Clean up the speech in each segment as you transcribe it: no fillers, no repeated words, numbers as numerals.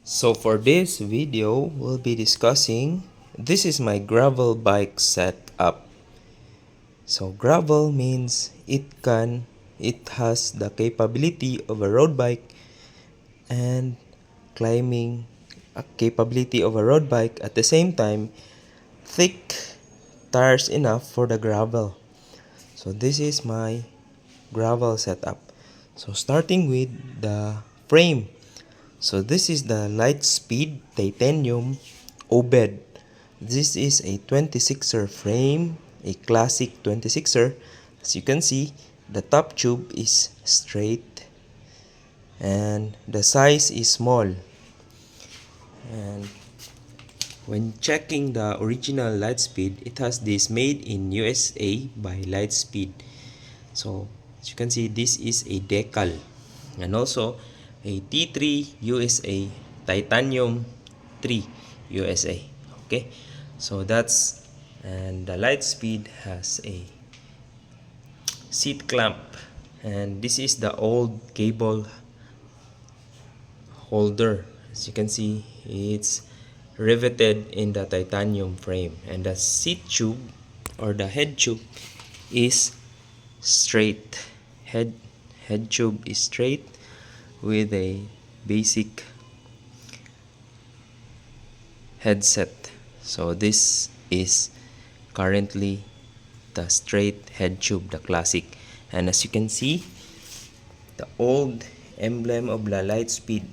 So for this video, we'll be discussing, this is my gravel bike setup. So gravel means it has the capability of a road bike and climbing a capability of a road bike, at the same time thick tires enough for the gravel. So this is my gravel setup. So starting with the frame. So this is the Lightspeed Titanium OBED. This is a 26er frame, a classic 26er. As you can see, the top tube is straight and the size is small. And when checking the original Lightspeed, it has this made in USA by Lightspeed. So as you can see, this is a decal, and also a T3 USA Titanium 3 USA. Okay, so that's, and the Lightspeed has a seat clamp, and this is the old cable holder. As you can see, it's riveted in the titanium frame, and the seat tube or the head tube is straight. Head tube is straight with a basic headset. So this is currently the straight head tube, the classic. And as you can see, the old emblem of the Lightspeed.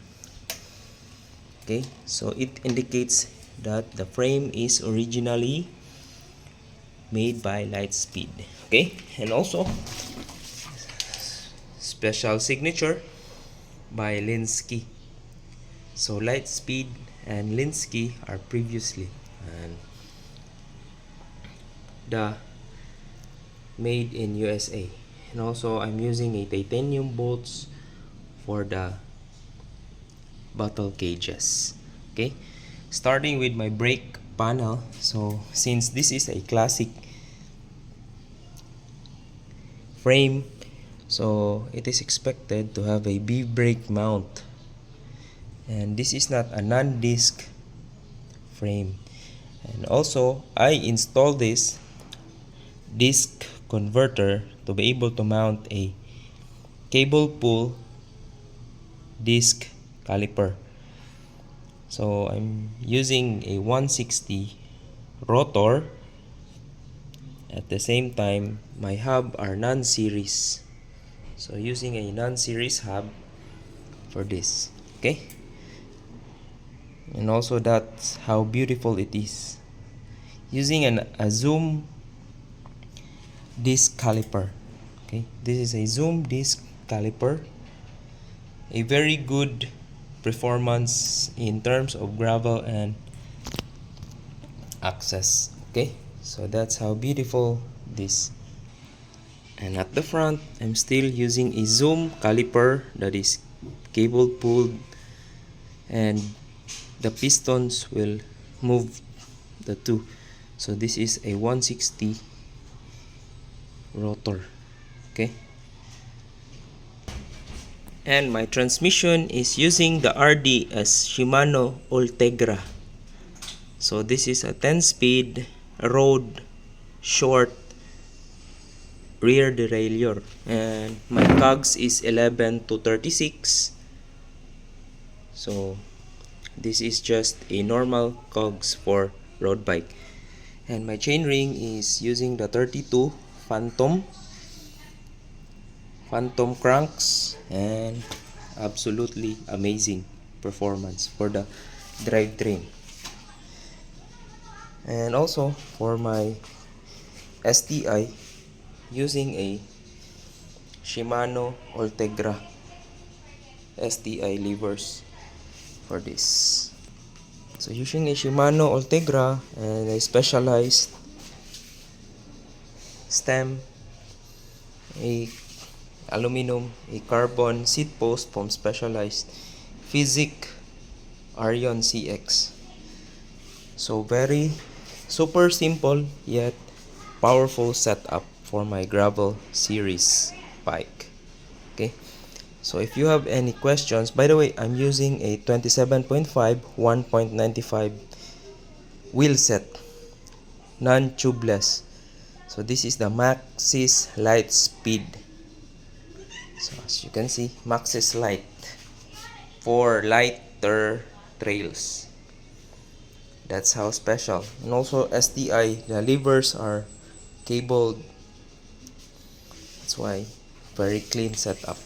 Okay, so it indicates that the frame is originally made by Lightspeed. Okay, and also special signature by Linsky. So Lightspeed and Linsky are previously, and the made in USA. And also I'm using a titanium bolts for the bottle cages. Okay, starting with my brake panel. So since this is a classic frame, so it is expected to have a B brake mount, and this is not a non-disc frame. And also I installed this disc converter to be able to mount a cable pull disc caliper. So I'm using a 160 rotor. At the same time, my hub are non-series, so using a non-series hub for this. Okay, and also that's how beautiful it is, using a zoom disc caliper. Okay, this is a zoom disc caliper, a very good performance in terms of gravel and access. Okay, so that's how beautiful this. And at the front, I'm still using a zoom caliper that is cable pulled, and the pistons will move the two. So this is a 160 rotor. Okay, and my transmission is using the RDS Shimano Ultegra. So this is a 10-speed road short rear derailleur, and my cogs is 11 to 36. So this is just a normal cogs for road bike. And my chainring is using the 32 Phantom cranks, and absolutely amazing performance for the drivetrain. And also for my STI, using a Shimano Ultegra STI levers for this. So using a Shimano Ultegra and a specialized stem, a aluminum, a carbon seat post from Specialized Physic Arion CX. So very super simple yet powerful setup for my gravel series bike. Okay, So if you have any questions, by the way, I'm using a 27.5 1.95 wheel set, non-tubeless. So this is the Maxxis Light Speed. So as you can see, Maxxis Light for lighter trails. That's how special. And also STI, the levers are cabled. That's why very clean setup.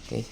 Okay.